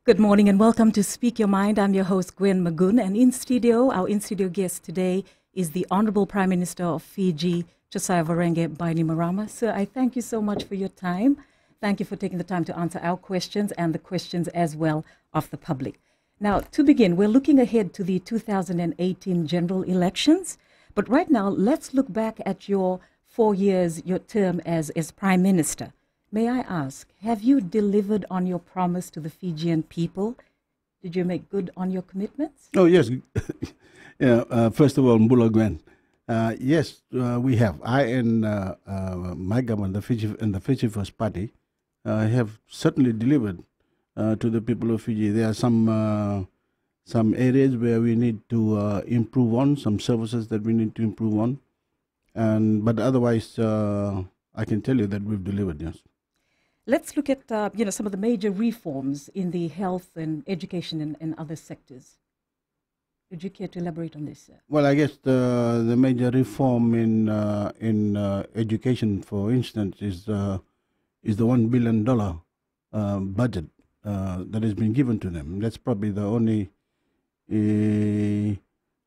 Good morning and welcome to Speak Your Mind. I'm your host, Gwen Magoon, and our in-studio guest today is the Honorable Prime Minister of Fiji, Josiah Varenge BAINIMARAMA. Sir, I thank you so much for your time. Thank you for taking the time to answer our questions and the questions as well of the public. Now, to begin, we're looking ahead to the 2018 general elections. But right now, let's look back at your 4 years, your term as Prime Minister. May I ask, have you delivered on your promise to the Fijian people? Did you make good on your commitments? Oh, yes. First of all, Mbula Gwen. Yes, we have. I and my government, the Fiji First Party, have certainly delivered to the people of Fiji. There are some areas where we need to improve on, some services that we need to improve on. But otherwise, I can tell you that we've delivered, yes. Let's look at some of the major reforms in the health and education and other sectors. Would you care to elaborate on this, sir? Well, I guess the major reform in education, for instance, is the $1 billion budget that has been given to them. That's probably the only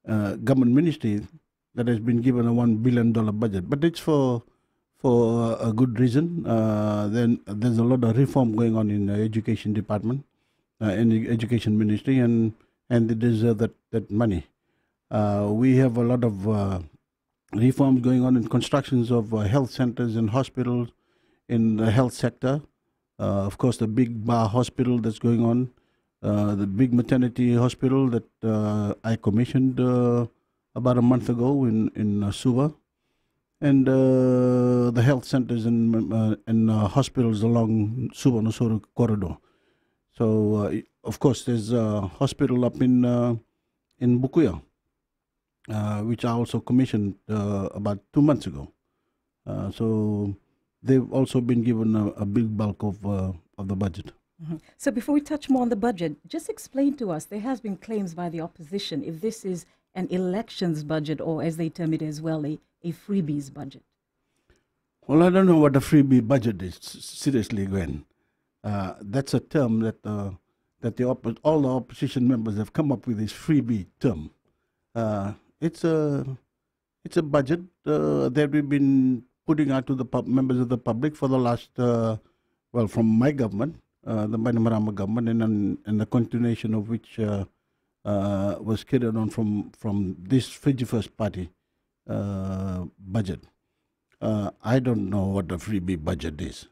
government ministry that has been given a $1 billion budget. But it's for a good reason. Then there's a lot of reform going on in the education department, in the education ministry, and they deserve that money. We have a lot of reforms going on in constructions of health centers and hospitals in the health sector. Of course, the big Bar hospital that's going on, the big maternity hospital that I commissioned about a month ago in Suva. And the health centers and hospitals along Suvarnasuru corridor. So, of course, there's a hospital up in Bukuya, which I also commissioned about 2 months ago. So they've also been given a big bulk of the budget. Mm-hmm. So before we touch more on the budget, just explain to us, there has been claims by the opposition if this is an elections budget, or as they term it as well, a freebies budget. Well, I don't know what a freebie budget is, seriously, Gwen. That's a term that all the opposition members have come up with, this freebie term. It's a budget that we've been putting out to the members of the public for the last, from my government, the BAINIMARAMA government, and the continuation of which was carried on from this Fiji First Party budget. I don't know what a freebie budget is,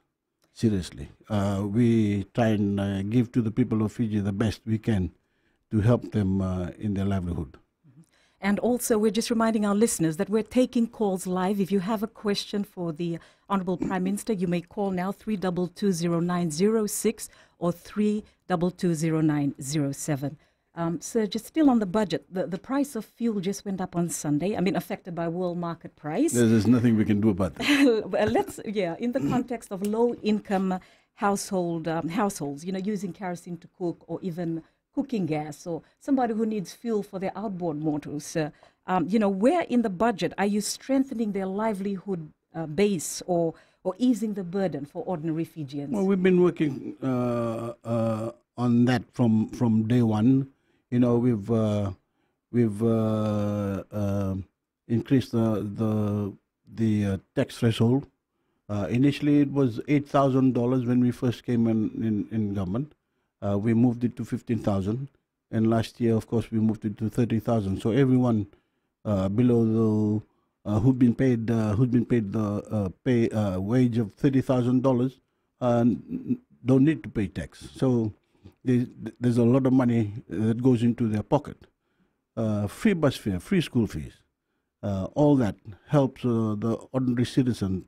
seriously. We try and give to the people of Fiji the best we can to help them in their livelihood. And also, we're just reminding our listeners that we're taking calls live. If you have a question for the Honourable Prime Minister, you may call now 3220906 or 3220907. Sir, just still on the budget, the price of fuel just went up on Sunday. I mean, affected by world market price. There's nothing we can do about that. In the context of low-income households, using kerosene to cook or even cooking gas, or somebody who needs fuel for their outboard motors, where in the budget are you strengthening their livelihood base or easing the burden for ordinary Fijians? Well, we've been working on that from day one. We've increased the tax threshold. Initially, it was $8,000 when we first came in government. We moved it to $15,000, and last year, of course, we moved it to $30,000. So everyone below who'd been paid the wage of $30,000 don't need to pay tax. So there's a lot of money that goes into their pocket. Free bus fare, free school fees, all that helps the ordinary citizen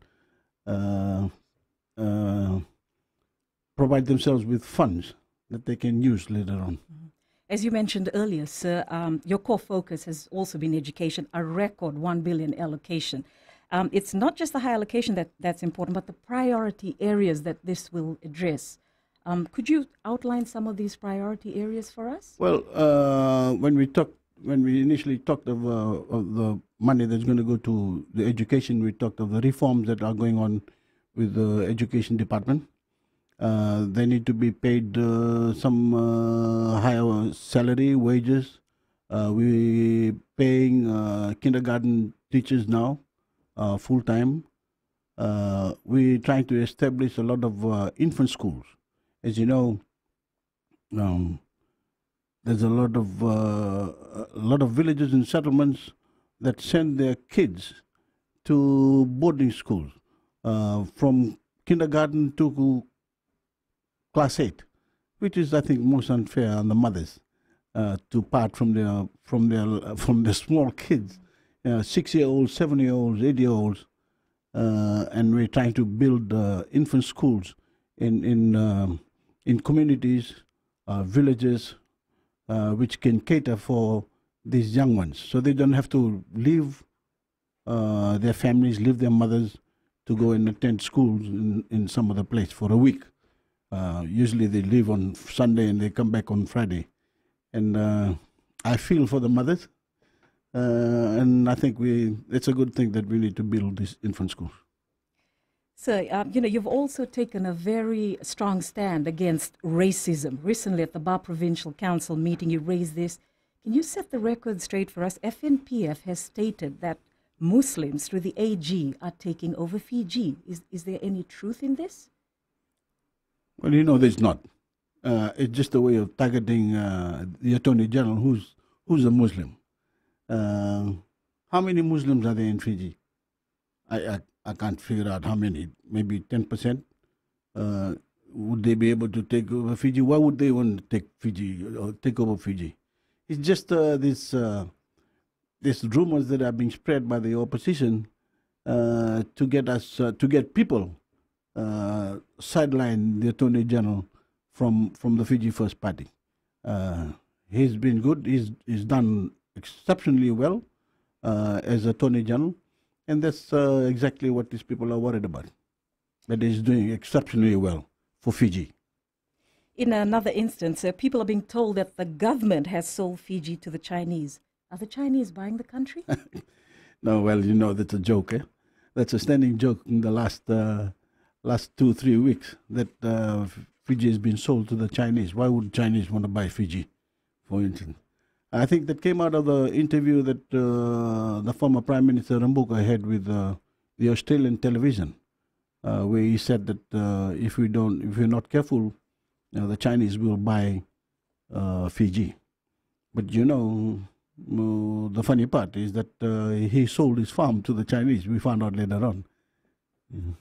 provide themselves with funds that they can use later on. As you mentioned earlier, sir, your core focus has also been education, a record $1 billion allocation. It's not just the high allocation that's important, but the priority areas that this will address. Could you outline some of these priority areas for us? Well, when we initially talked of the money that's going to go to the education, we talked of the reforms that are going on with the education department. They need to be paid some higher salary, wages. We paying kindergarten teachers now full time. We're trying to establish a lot of infant schools. As you know, um, there's a lot of villages and settlements that send their kids to boarding schools from kindergarten to class 8, which is, I think, most unfair on the mothers to part from their small kids, 6-year-olds, 7-year-olds, 8-year-olds, and we're trying to build infant schools in communities, villages, which can cater for these young ones, so they don't have to leave their families, leave their mothers to go and attend schools in some other place for a week. Usually they leave on Sunday and they come back on Friday. And I feel for the mothers, and I think it's a good thing that we need to build these infant schools. So, you've also taken a very strong stand against racism. Recently at the Bar Provincial Council meeting, you raised this. Can you set the record straight for us? FNPF has stated that Muslims through the AG are taking over Fiji. Is there any truth in this? Well, there's not. It's just a way of targeting the Attorney General, who's a Muslim. How many Muslims are there in Fiji? I can't figure out how many. Maybe 10%. Would they be able to take over Fiji? Why would they want to take Fiji or take over Fiji? It's just these rumors that are being spread by the opposition to get people sideline the Attorney General from the Fiji First Party. He's been good. He's done exceptionally well as Attorney General, and that's exactly what these people are worried about. That he's doing exceptionally well for Fiji. In another instance, people are being told that the government has sold Fiji to the Chinese. Are the Chinese buying the country? No, well, that's a joke. That's a standing joke in the last 2-3 weeks that Fiji has been sold to the Chinese. Why would Chinese want to buy Fiji, for instance? I think that came out of the interview that the former Prime Minister Rambuka had with the Australian television, where he said that if we're not careful, the Chinese will buy Fiji. But the funny part is that he sold his farm to the Chinese. We found out later on. Mm-hmm.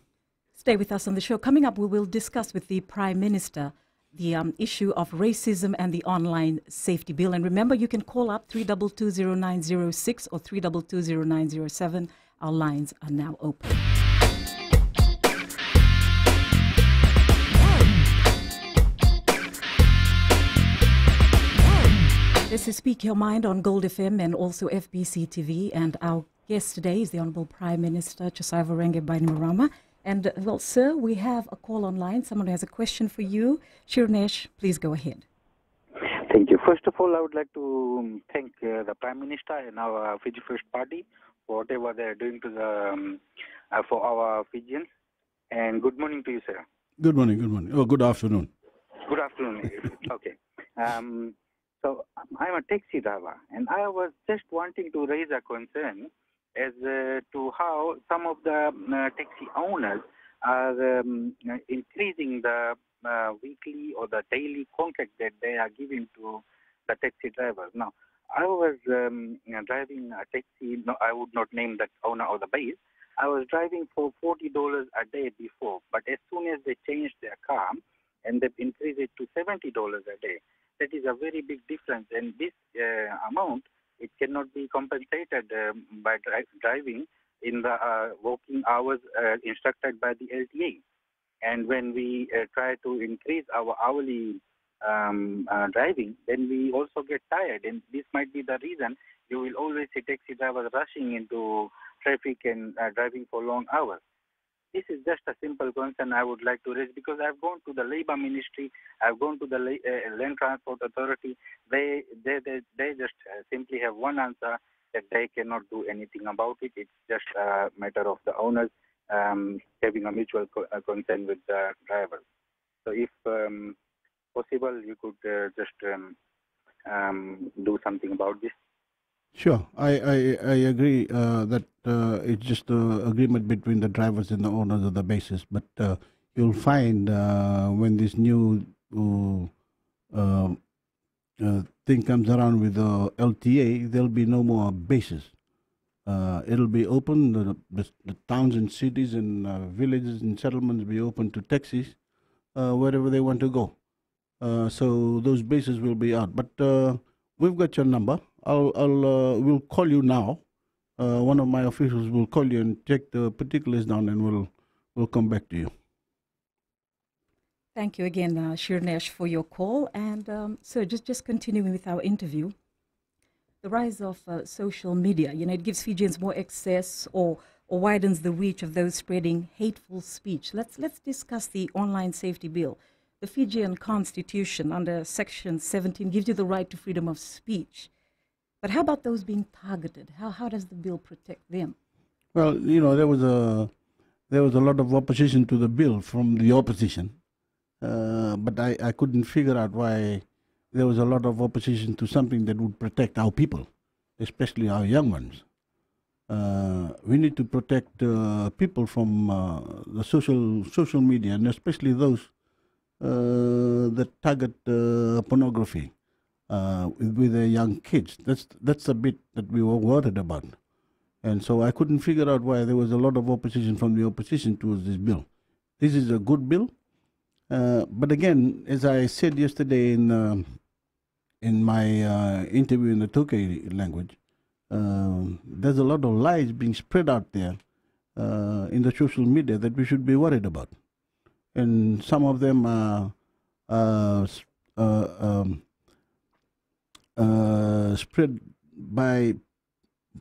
Stay with us on the show. Coming up, we will discuss with the Prime Minister the issue of racism and the online safety bill. And remember, you can call up 3220906 or 3220907. Our lines are now open. This is Speak Your Mind on Gold FM and also FBC TV. And our guest today is the Honourable Prime Minister Josiah Varenge Bainimarama. And, well, sir, we have a call online. Someone has a question for you. Shirnesh, please go ahead. Thank you. First of all, I would like to thank the Prime Minister and our Fiji First Party for whatever they are doing to the for our Fijians. And good morning to you, sir. Good morning, good morning. Oh, good afternoon. Good afternoon. Okay. So I'm a taxi driver, and I was just wanting to raise a concern as to how some of the taxi owners are increasing the weekly or the daily contract that they are giving to the taxi drivers. Now, I was driving a taxi. No, I would not name the owner or the base. I was driving for $40 a day before, but as soon as they changed their car and they've increased it to $70 a day, that is a very big difference. And this amount, it cannot be compensated by driving in the working hours instructed by the LTA. And when we try to increase our hourly driving, then we also get tired. And this might be the reason you will always see taxi drivers rushing into traffic and driving for long hours. This is just a simple concern I would like to raise, because I've gone to the Labour Ministry, I've gone to the Land Transport Authority. They just simply have one answer, that they cannot do anything about it. It's just a matter of the owners having a mutual concern with the drivers. So if possible, you could just do something about this. Sure, I agree that it's just an agreement between the drivers and the owners of the bases. But you'll find when this new uh, thing comes around with the LTA, there'll be no more bases. It'll be open. The towns and cities and villages and settlements will be open to taxis wherever they want to go. So those bases will be out. But we've got your number. We'll call you now. One of my officials will call you and take the particulars down, and we'll come back to you. Thank you again, Shirnesh, for your call. And so just continuing with our interview, the rise of social media, it gives Fijians more access or widens the reach of those spreading hateful speech. Let's discuss the online safety bill. The Fijian Constitution under Section 17 gives you the right to freedom of speech. But how about those being targeted? How does the bill protect them? Well, there was a lot of opposition to the bill from the opposition, but I couldn't figure out why there was a lot of opposition to something that would protect our people, especially our young ones. We need to protect people from the social media, and especially those that target pornography with the young kids. That's the bit that we were worried about. And so I couldn't figure out why there was a lot of opposition from the opposition towards this bill. This is a good bill. But again, as I said yesterday in my interview in the Toke language, there's a lot of lies being spread out there in the social media that we should be worried about. And some of them are spread by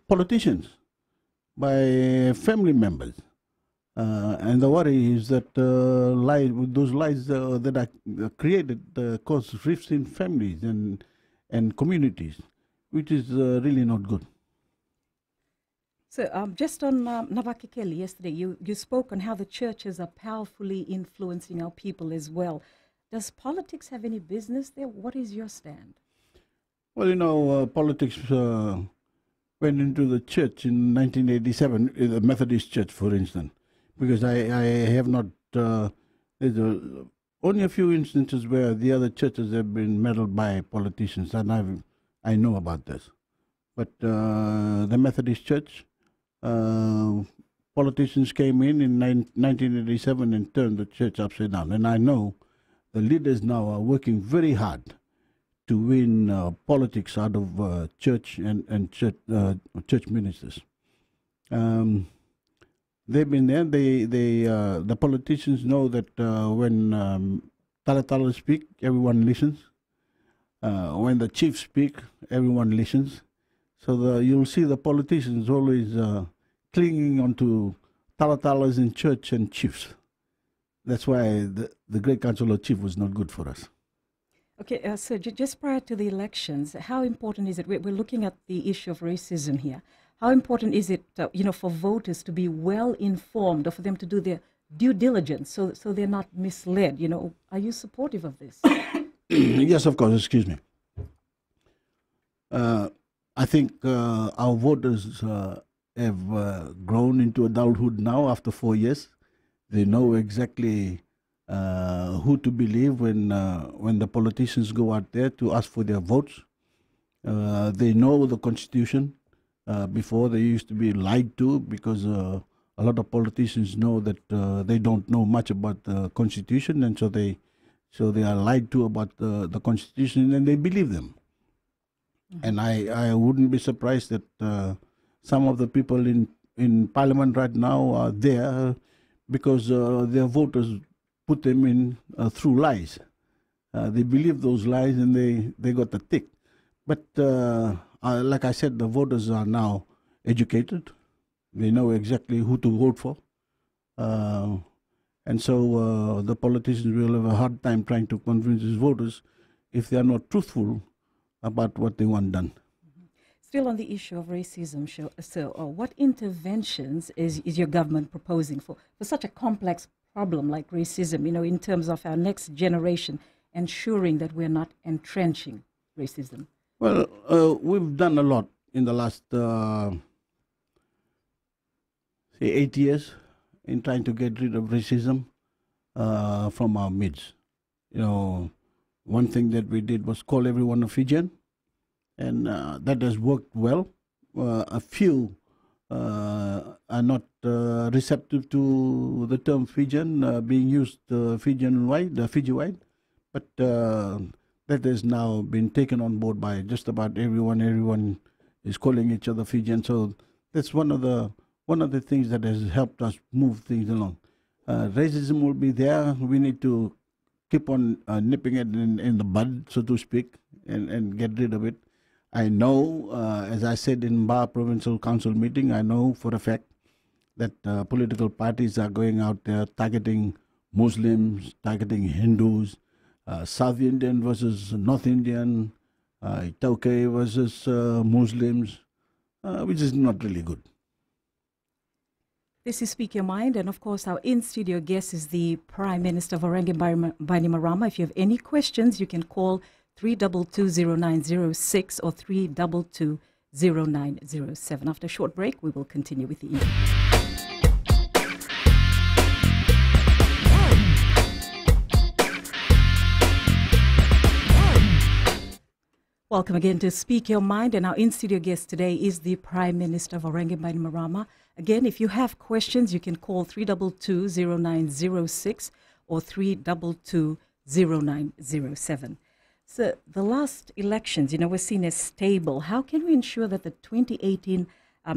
politicians, by family members. And the worry is that those lies that are created cause rifts in families and communities, which is really not good. So just on Navakekeli yesterday, you spoke on how the churches are powerfully influencing our people as well. Does politics have any business there? What is your stand? Well, politics went into the church in 1987, the Methodist Church, for instance, because I have not, there's only a few instances where the other churches have been meddled by politicians, and I know about this. But the Methodist Church, politicians came in 1987 and turned the church upside down. And I know the leaders now are working very hard to win politics out of church and church ministers. They've been there. The politicians know that when Talatala speak, everyone listens. When the chiefs speak, everyone listens. So you'll see the politicians always clinging onto Talatalas in church and chiefs. That's why the Great Council of Chiefs was not good for us. Okay, so just prior to the elections, how important is it? We're looking at the issue of racism here. How important is it, for voters to be well informed or for them to do their due diligence so they're not misled? Are you supportive of this? Yes, of course. Excuse me. I think our voters have grown into adulthood now after 4 years. They know exactly who to believe when the politicians go out there to ask for their votes. They know the Constitution. Before they used to be lied to because a lot of politicians know that they don't know much about the Constitution, and so they are lied to about the Constitution, and they believe them. Mm-hmm. And I wouldn't be surprised that some of the people in Parliament right now are there because their voters put them in through lies. They believe those lies and they got the tick. But like I said, the voters are now educated. They know exactly who to vote for. And so the politicians will have a hard time trying to convince these voters if they are not truthful about what they want done. Still on the issue of racism, so what interventions is your government proposing for such a complex problem like racism, in terms of our next generation, ensuring that we're not entrenching racism? Well, we've done a lot in the last, say, 8 years in trying to get rid of racism from our midst. One thing that we did was call everyone a Fijian, and that has worked well. A few are not receptive to the term Fijian being used Fiji-wide, but that has now been taken on board by just about everyone. Everyone is calling each other Fijian, so that's one of the things that has helped us move things along. Racism will be there. We need to keep on nipping it in the bud, so to speak, and get rid of it. I know, as I said in Ba Provincial Council meeting, I know for a fact that political parties are going out there targeting Muslims, targeting Hindus, South Indian versus North Indian, Tauke versus Muslims, which is not really good. This is Speak Your Mind, and of course our in-studio guest is the Prime Minister of Varangian Bainimarama. If you have any questions, you can call 3220906 or 3220907. After a short break, we will continue with the interview. Welcome again to Speak Your Mind, and our in-studio guest today is the Prime Minister of Varangian Bainimarama. Again, if you have questions, you can call 3220906 or 3220907. So the last elections, were seen as stable. How can we ensure that the 2018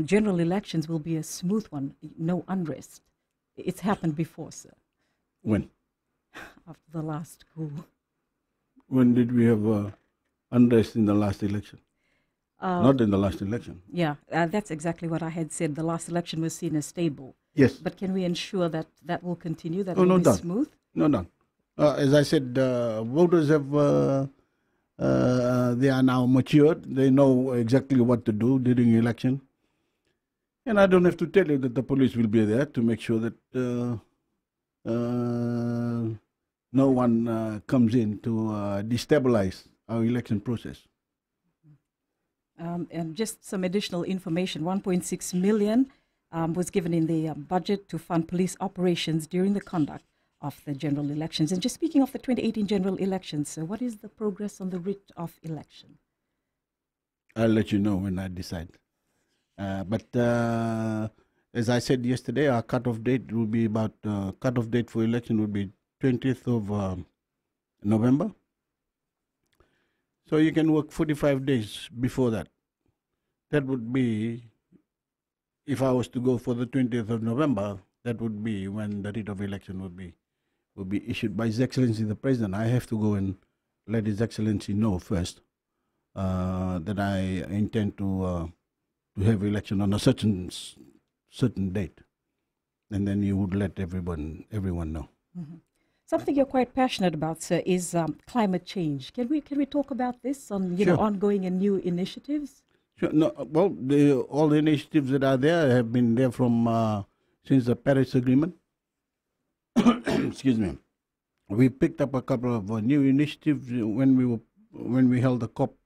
general elections will be a smooth one, no unrest? It's happened before, sir. When? After the last coup. When did we have unrest in the last election? Not in the last election. Yeah, that's exactly what I had said. The last election was seen as stable. Yes. But can we ensure that that will continue, that Oh, it will no be doubt. smooth? No doubt. As I said, voters have, they are now matured. They know exactly what to do during election. And I don't have to tell you that the police will be there to make sure that no one comes in to destabilize our election process. And just some additional information, 1.6 million was given in the budget to fund police operations during the conduct of the general elections. And just speaking of the 2018 general elections, so what is the progress on the writ of election? I'll let you know when I decide. But as I said yesterday, our cutoff date will be cutoff date for election will be 20th of November. So you can work 45 days before that. That would be, if I was to go for the 20th of November, that would be when the writ of election would be issued by His Excellency the President. I have to go and let His Excellency know first that I intend to have election on a certain date, and then you would let everyone know. Mm-hmm. Something you're quite passionate about, sir, is climate change. Can we talk about this on Sure. ongoing and new initiatives? Sure. No, well, all the initiatives that are there have been there from since the Paris Agreement. Excuse me. We picked up a couple of new initiatives when we held the COP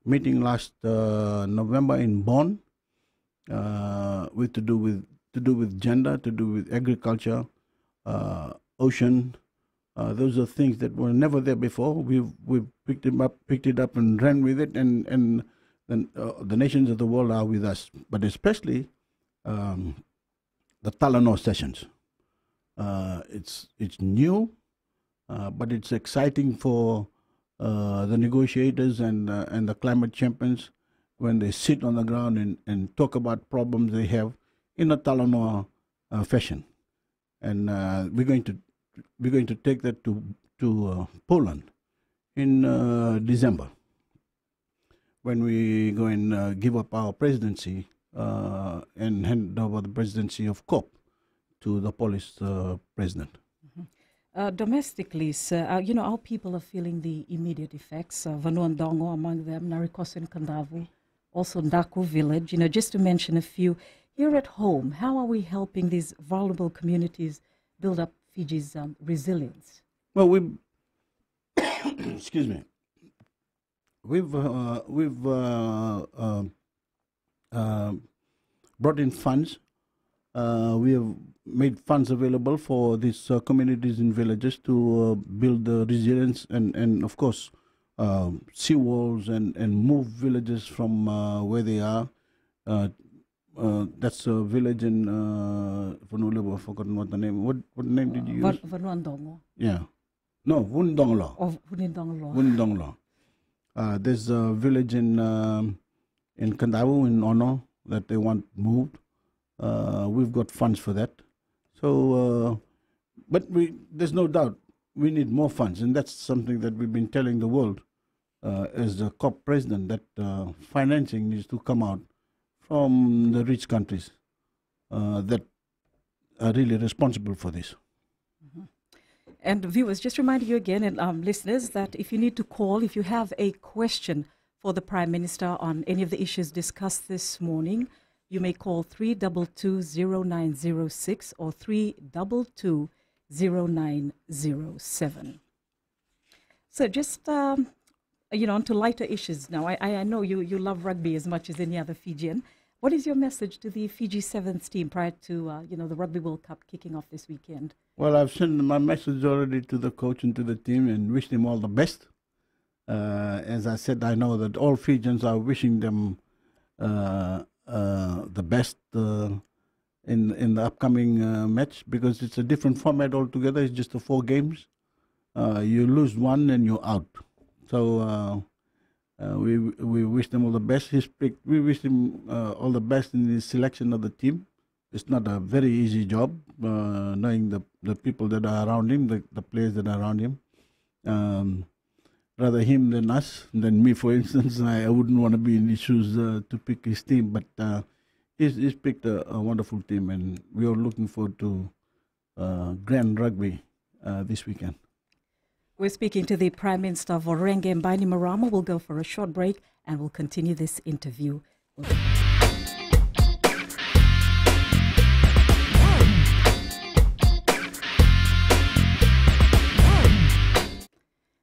meeting last November in Bonn, with to do with gender, to do with agriculture, ocean. Those are things that were never there before. We've picked it up and ran with it, and then the nations of the world are with us, but especially the Talanoa sessions. It's new, but it's exciting for the negotiators and the climate champions when they sit on the ground and talk about problems they have in a Talanoa fashion. And we're going to take that to Poland in December, when we go and give up our presidency and hand over the presidency of COP to the Polish president. Mm-hmm. Domestically, sir, our people are feeling the immediate effects. Vanuandongo among them, Narikos and Kandavu, also Ndaku village, just to mention a few. Here at home, how are we helping these vulnerable communities build up Fiji's resilience? Well, we excuse me. We've brought in funds. We have made funds available for these communities in villages to build the resilience and of course, seawalls and move villages from where they are. That's a village in I've forgotten what the name. What name did you use? Vanuandongo. Yeah. No, Wundonglo. Of Vunindonglo. Wundonglo. There's a village in Kandawu in Ono that they want moved. We've got funds for that. So, but there's no doubt we need more funds, and that's something that we've been telling the world as the COP president, that financing needs to come out from the rich countries that are really responsible for this. And viewers, just reminding you again, and listeners, that if you need to call, if you have a question for the Prime Minister on any of the issues discussed this morning, you may call 322-0906 or 322-0907. So just, on to lighter issues now. I know you love rugby as much as any other Fijian. What is your message to the Fiji Sevens team prior to, the Rugby World Cup kicking off this weekend? Well, I've sent my message already to the coach and to the team and wish them all the best. As I said, I know that all Fijians are wishing them the best in the upcoming match, because it's a different format altogether. It's just 4 games. You lose one and you're out. So we wish them all the best. We wish him all the best in his selection of the team. It's not a very easy job, knowing the people that are around him, the players that are around him. Rather him than us, than me, for instance. I wouldn't want to be in his shoes to pick his team, but he's picked a wonderful team, and we are looking forward to grand rugby this weekend. We're speaking to the Prime Minister of Orenge, BAINIMARAMA. We'll go for a short break and we'll continue this interview.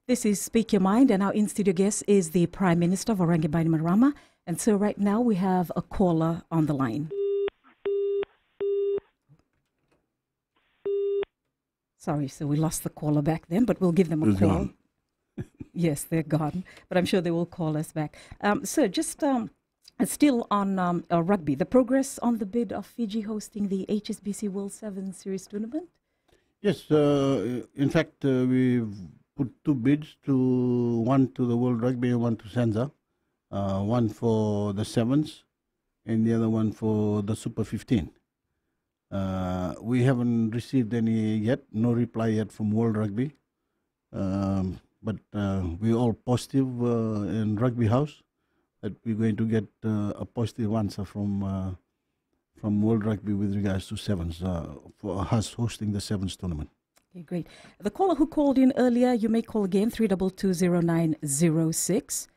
This is Speak Your Mind, and our in-studio guest is the Prime Minister of Orenge, BAINIMARAMA. And so right now we have a caller on the line. Sorry, so we lost the caller back then, but we'll give them a call. Gone. Yes, they're gone, but I'm sure they will call us back. So just still on rugby, the progress on the bid of Fiji hosting the HSBC World 7 Series tournament? Yes, in fact, we've put 2 bids, one to the World Rugby and one to Senza, one for the 7s and the other one for the Super 15. We haven't received any yet, no reply yet from World Rugby, but we're all positive in Rugby House that we're going to get a positive answer from World Rugby with regards to 7s, for us hosting the 7s tournament. Okay, great. The caller who called in earlier, you may call again, 3220906.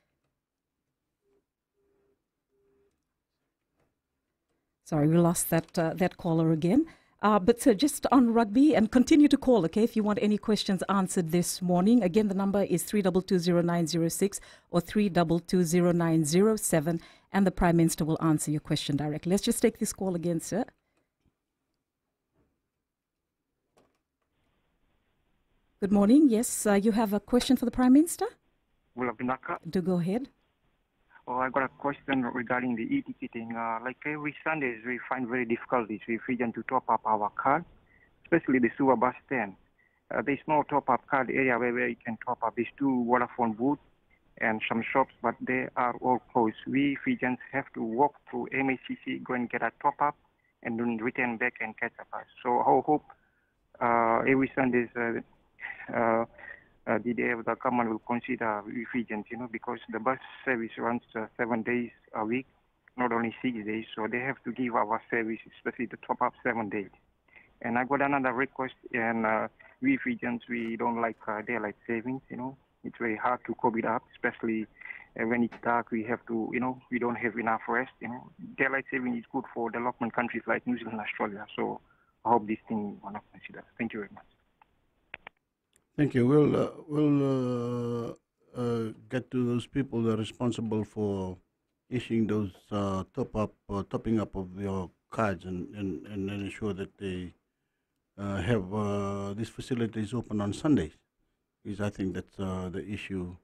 Sorry, we lost that caller again. But just on rugby, and continue to call, okay, if you want any questions answered this morning. Again, the number is 3220906 or 3220907, and the Prime Minister will answer your question directly. Let's just take this call again, sir. Good morning. Yes, you have a question for the Prime Minister? Do go ahead. Oh, I got a question regarding the e-ticketing. Like every Sundays, we find very difficulties with Fijian to top up our card, especially the Suva bus stand. There's no top-up card area where you can top up. There's 2 Vodafone booths and some shops, but they are all closed. We Fijians have to walk through MACC, go and get a top-up, and then return back and catch up us. So I hope every Sundays the day of the government will consider Fijians, because the bus service runs 7 days a week, not only 6 days. So they have to give our service, especially the top up 7 days. And I got another request, and we Fijians, we don't like daylight savings, It's very hard to cope it up, especially when it's dark. We have to, we don't have enough rest, Daylight saving is good for development countries like New Zealand and Australia. So I hope this thing will not consider. Thank you very much. Thank you. We'll get to those people that are responsible for issuing those topping up of your cards and ensure that they have these facilities open on Sundays. Because I think that's the issue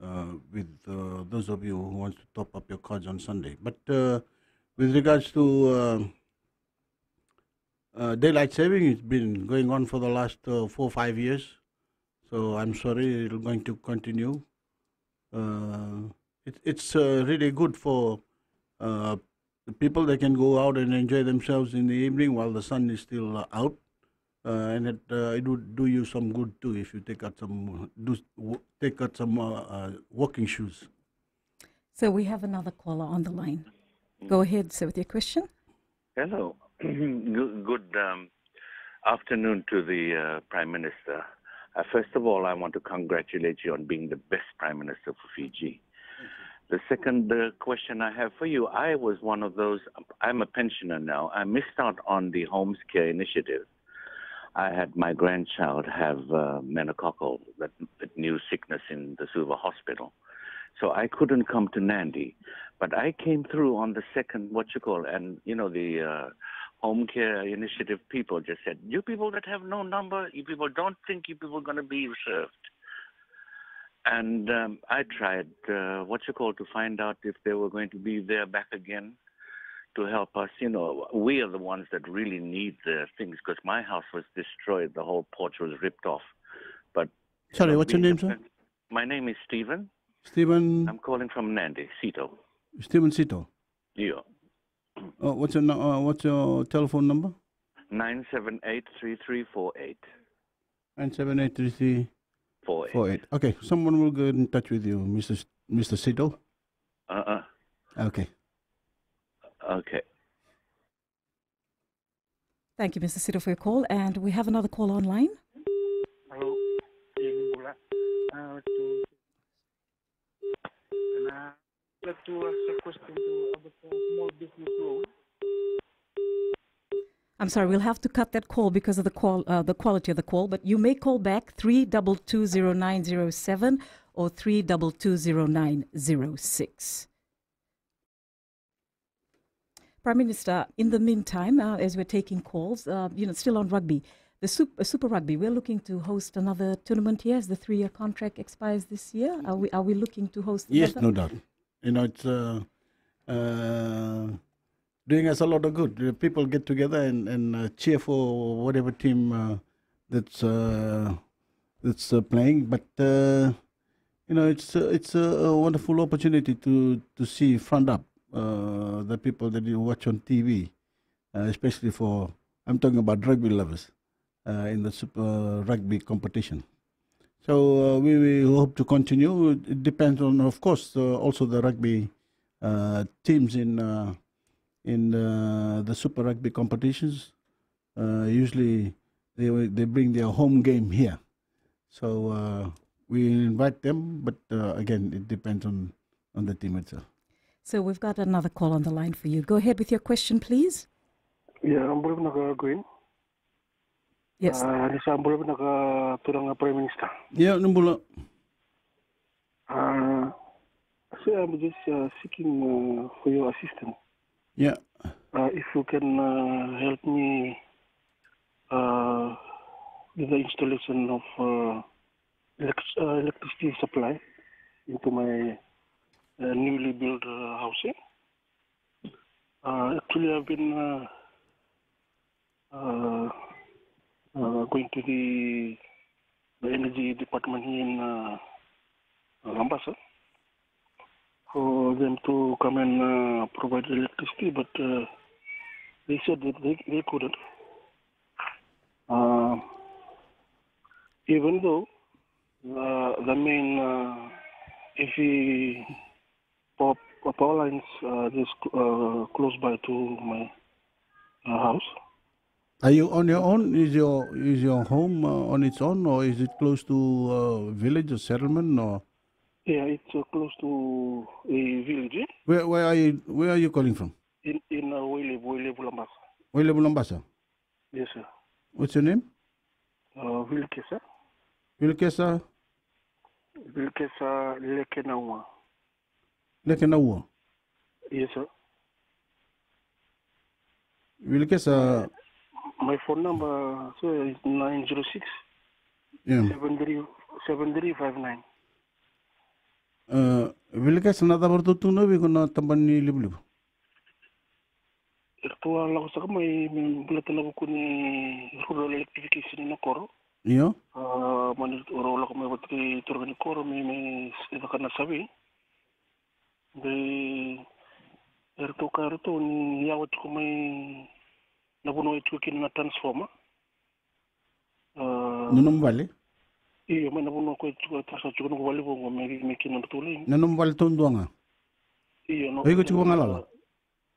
with those of you who want to top up your cards on Sunday. But with regards to daylight saving, it's been going on for the last 4 or 5 years. So I'm sorry, it's going to continue. It's really good for the people that can go out and enjoy themselves in the evening while the sun is still out. And it would do you some good too if you take out some walking shoes. So we have another caller on the line. Go ahead, sir, with your question. Hello. Good afternoon to the Prime Minister. First of all, I want to congratulate you on being the best Prime Minister for Fiji. The second question I have for you, I was one of those, I'm a pensioner now. I missed out on the Homes Care Initiative. I had my grandchild have meningococcal, that new sickness in the Suva hospital. So I couldn't come to Nandi. But I came through on the second, and, the Home Care Initiative people just said, you people that have no number, you people don't think you people are going to be served. And I tried, to find out if they were going to be there back again to help us. We are the ones that really need the things because my house was destroyed. The whole porch was ripped off. But sorry, what's your name, sir? My name is Stephen. Stephen? I'm calling from Nandi, Sito. Stephen Sito? Yeah. What's your telephone number? 978-3348. 978-3348. Okay, someone will get in touch with you, Mr. Sito. Okay. Okay. Thank you, Mr. Sito, for your call. And we have another call online. Hello. I'd like to ask a question about small business loan. I'm sorry, we'll have to cut that call because of the quality of the call, but you may call back 3220907 or 3220906. Prime Minister, in the meantime, as we're taking calls, still on rugby, the Super Rugby, we're looking to host another tournament here as the 3-year contract expires this year. Are we looking to host another? Yes, no doubt. It's doing us a lot of good. People get together and cheer for whatever team that's playing. But it's a wonderful opportunity to see front up the people that you watch on TV, especially I'm talking about rugby lovers in the Super Rugby competition. So we hope to continue. It depends on, of course, also the rugby teams in the Super Rugby competitions. Usually they bring their home game here. So we invite them, but again, it depends on the team itself. So we've got another call on the line for you. Go ahead with your question, please. Yeah, I'm going. Yes. I'm Prime Minister. Yeah, Numbula. So I'm just seeking for your assistance. Yeah. If you can help me with the installation of electricity supply into my newly built housing. Actually, I've been going to the energy department here in Lambasa for them to come and provide electricity, but they said that they couldn't. Even though the main if power lines just close by to my house. Are you on your own? Is your home on its own, or is it close to a village or settlement, or? Yeah, it's close to a village. Where are you calling from? In Wele Lambasa. Wele Lambasa. Yes, sir. What's your name? Wilkesa. Wilkesa Wilkesa Lekenawa. Lekenawa. Yes, sir. Wilkesa. My phone number, sir, is 906 Yeah. 7359. Wilkesa na dapat tutunan ko na tamban ni liblib. Ito lang sa may bulatan ako ni rural electrification na koro. Iyo. Manit oro ko may pati turgan ni koro may ito ka nasabi. Day erto ka erto ni yawat ko may nabuno ito kin na transformer. Nanong bali? Iyo may nabuno ko ito sa chuko ko wali ko may kin na tuloy. Nanong bali tundo nga? Iyo no. Ay ko chuko ngalala.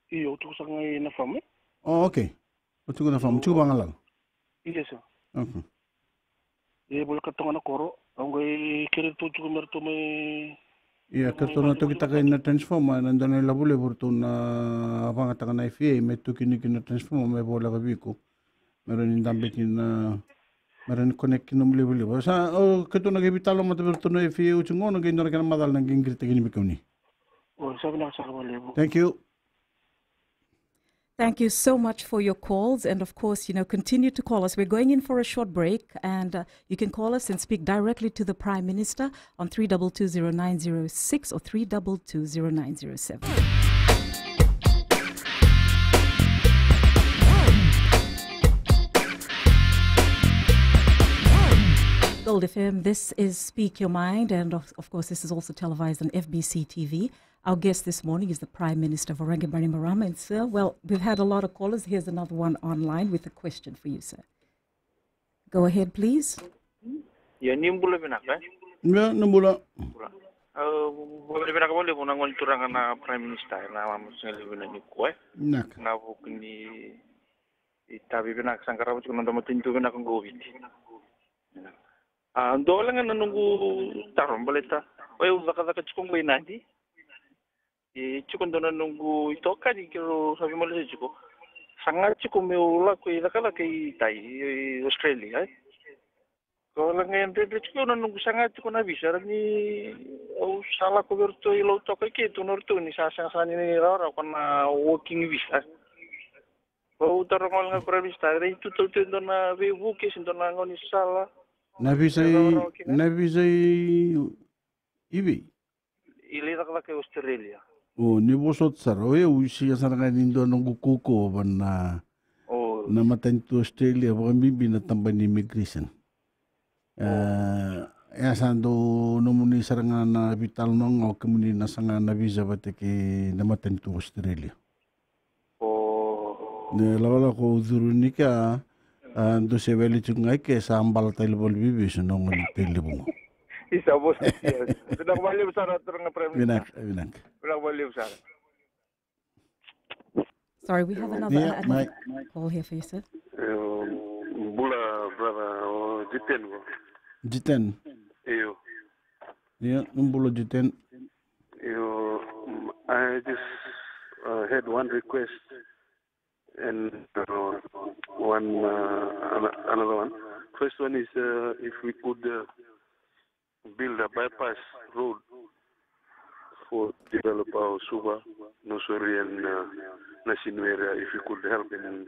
Iyo to sa ngay na fam. Oh, okay. Chuko na fam. Chuko ngalala. Yes, sir. Okay. Boleh kata na koro, ang gay kiri tu chuko merto may. Iya, kerto na to kita kay na transformer nandan na labule burto na pangatakan na FA may to kini na transformer may bola ka biko. Meron yung dambe na meron connect kinum labule. Sa kerto na gibitalo mo to burto na FA uchungo na gindor ka na madal nang gingirte kini bikaw ni. Oh, sabi na sa kabalibo. Thank you. Thank you so much for your calls. And of course, continue to call us. We're going in for a short break, and you can call us and speak directly to the Prime Minister on 3220906 or 3220907. Gold FM, this is Speak Your Mind, and of course, this is also televised on FBC TV. Our guest this morning is the Prime Minister of BAINIMARAMA. And sir, well, we've had a lot of callers. Here's another one online with a question for you, sir. Go ahead, please. Ya nimbula binaka. Ya nimbula. Boleh binaka boleh pun angol turangan na Prime Minister na mamusingali binani kuai. Nak. Na bukni itabi binaka sangkara bukan nanda matintu binaka ngowiti. Dole nga nanunggu tarom baleta. Oy zaka chukong bay nadi. Chukon do nanunggu itoka di kiro sabi mo lesi chuko. Sanga chuko me ula ko ilakala kay tai Australia. Ko lang ngayon dito chuko nanunggu sanga chuko na visa ni sala ko berto ilo to kay tunor to ni sa ni rara ko na working visa. Ko utaro ko nga prevista rin to na we bukis do na ngoni sala. Navisay ibi. Ilira ka kay Australia. Oh, ni bosot sar. Oye, usi sa nga nindo nung kuko ban na namatay to Australia baka bibi na tamban ni immigration. Sando numuni saranga na vital nong o kumuni na sanga na visa bate ki namatay to Australia. Ne lawala ko uzurunika ando se veli chungai ke sambal telebol bibi sunong telebong. Isa bos. Binak balik besar terang Prime Minister. Binak. Binak balik besar. Sorry, we have another call here for you, sir. Bula brother Jiten. Jiten. Iyo. Yeah, bula Jiten. Iyo. I just had one request and another one. First one is if we could build a bypass road for develop our Suba, Nosori and Nasin area. If we could help in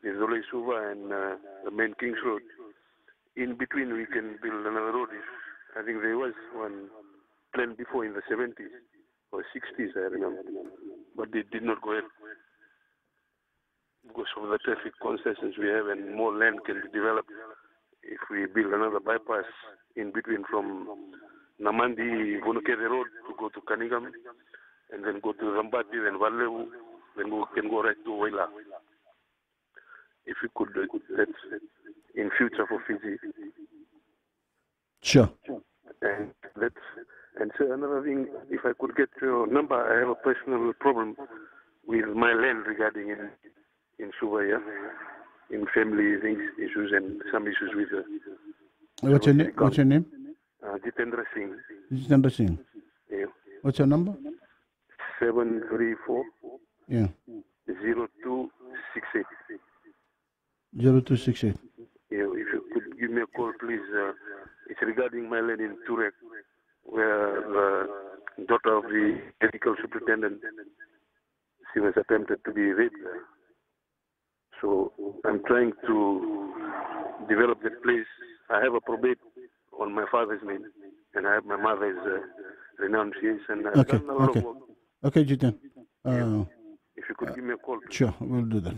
Zole Suba and the main Kings Road. In between we can build another road. I think there was one planned before in the 70s or 60s, I remember. But it did not go ahead. Because of the traffic concessions we have and more land can be developed if we build another bypass in between from Namandi, Vonokere Road to go to Kanigam and then go to Rambati, then Valeu, then we can go right to Waila. If we could, that's in future for Fiji. Sure. And so another thing, if I could get your number, I have a personal problem with my land regarding in Subaya, in family things, issues and some issues with What's your name? Jitendra Singh. Jitendra Singh. Yeah. What's your number? 734. Yeah. 0268. 0268. If you could give me a call, please. It's regarding my land in Turek, where the daughter of the medical superintendent, she was attempted to be raped there. So I'm trying to develop that place. I have a probate on my father's name, and I have my mother's renunciation. I've done a lot of work. Okay, Jitan. If you could give me a call, please. Sure, we'll do that.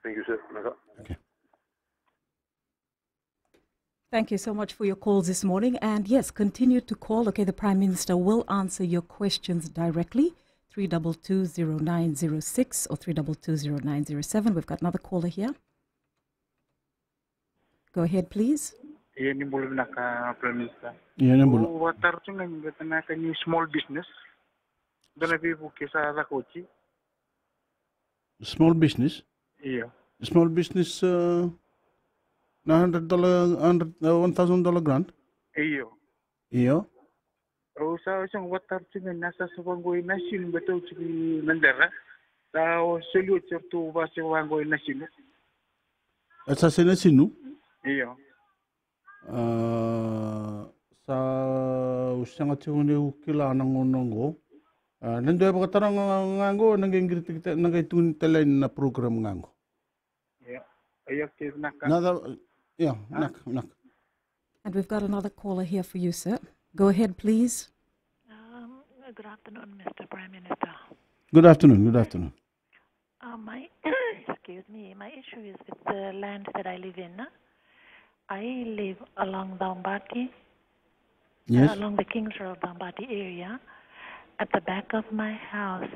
Thank you, sir. Okay. Thank you so much for your calls this morning. And yes, continue to call. Okay, the Prime Minister will answer your questions directly. 3220906 or 3220907. We've got another caller here. Go ahead, please. Prime Minister. What are you small business? Small business? Yeah. Small business, $1,000 grant? Yeah. Oh, so what are you nasa Sawangoy Nation, but to be Mandela? Thou salute to Wasawangoy Nation. Assassination? Yeah. Sa usang at yung kila ng unong nandoy ba katarang ngango nangitun talay na program ngango. Yeah. Ayok Nada, yeah, nak. And we've got another caller here for you, sir. Go ahead, please. Good afternoon, Mr. Prime Minister. Good afternoon. My excuse me. My issue is with the land that I live in. I live along Bambati, yes, along the Kings Road Bambati area. At the back of my house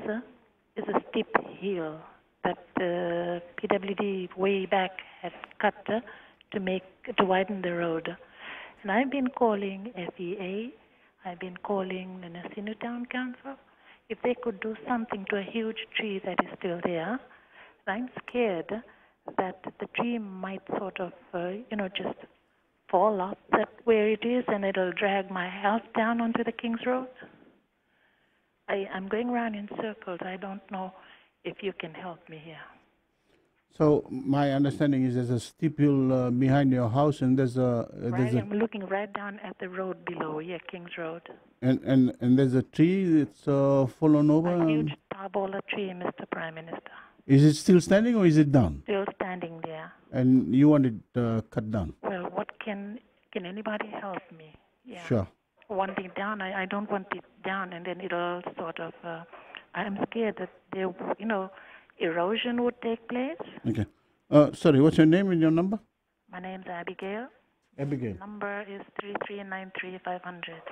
is a steep hill that the PWD way back had cut to widen the road. And I've been calling FEA, I've been calling the Nasinu Town Council, if they could do something to a huge tree that is still there. I'm scared that the tree might sort of, just fall off that where it is and it'll drag my house down onto the King's Road. I'm going around in circles. I don't know if you can help me here. So my understanding is there's a steep hill behind your house, and I'm looking right down at the road below, King's Road. And there's a tree that's fallen over. A huge parbola tree, Mr. Prime Minister. Is it still standing or is it down? Still standing there. And you want it cut down? Well, what can anybody help me? Yeah. Sure. Want it down? I don't want it down, and then it'll sort of. I'm scared that there, erosion would take place. Okay. Sorry, what's your name and your number? My name's Abigail. Abigail. Number is 3393500.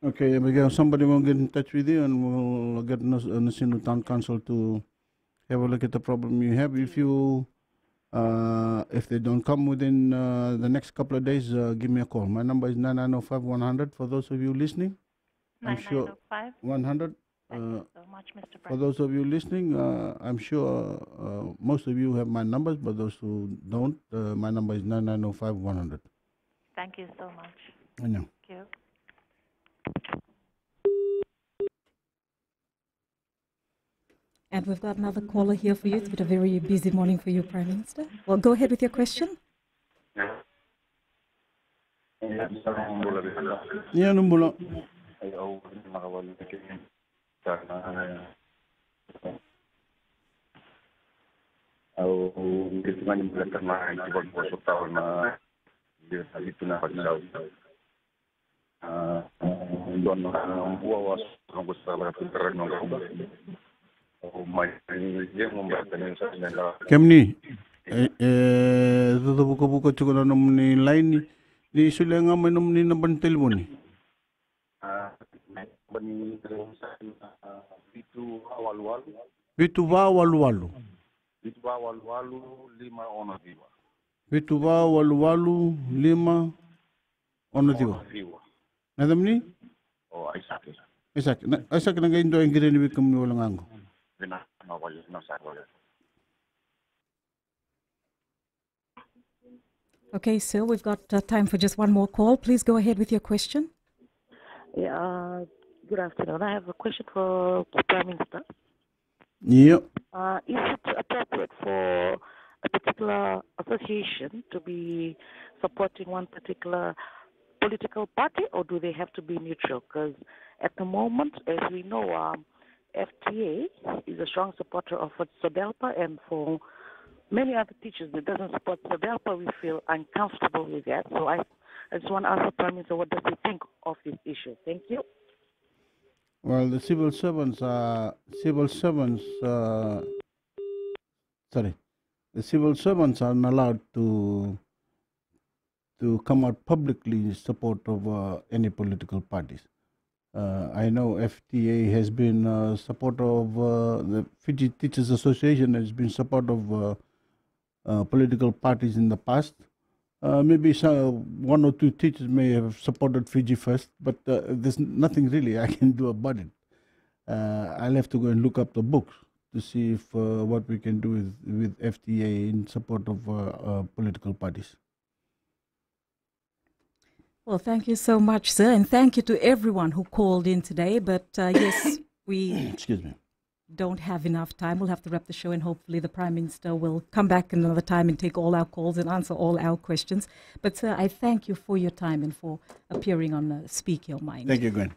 Okay, Abigail. Somebody will get in touch with you, and we'll get Nasinu Town Council to have a look at the problem you have. If they don't come within the next couple of days, give me a call. My number is 9905-100 for those of you listening. 9905? 100. Thank you so much, Mr. For President. those of you listening, I'm sure most of you have my numbers, but those who don't, my number is 9905-100. Thank you so much. I know. Thank you. And we've got another caller here for you. It's been a very busy morning for you, Prime Minister. Well, go ahead with your question. Yeah, Numbula. Kemni, tuto buka-buka cukup na ni line ni sulang nga ni naban telepon ni. Vitu ba walu-walu. Vitu ba walu-walu 5 ono diwa. Nadam ni? Oh, Isaac. Isaac na ngayon doon ang ginanibig kami walang ango. Okay, sir, we've got time for just one more call. Please go ahead with your question. Yeah, good afternoon. I have a question for the Prime Minister. Yeah. Is it appropriate for a particular association to be supporting one particular political party, or do they have to be neutral? Because at the moment, as we know, FTA is a strong supporter of SODELPA, and for many other teachers that doesn't support SODELPA, we feel uncomfortable with that. So I just want to ask the Prime Minister, what does he think of this issue? Thank you. Well, the civil servants are not allowed to come out publicly in support of any political parties. I know FTA has been supporter of the Fiji Teachers Association has been support of political parties in the past. Maybe one or two teachers may have supported Fiji first, but there's nothing really I can do about it. I'll have to go and look up the books to see if what we can do with FTA in support of political parties. Well, thank you so much, sir, and thank you to everyone who called in today. But yes, we excuse me, don't have enough time. We'll have to wrap the show, and hopefully the Prime Minister will come back another time and take all our calls and answer all our questions. But sir, I thank you for your time and for appearing on Speak Your Mind. Thank you, Gwen.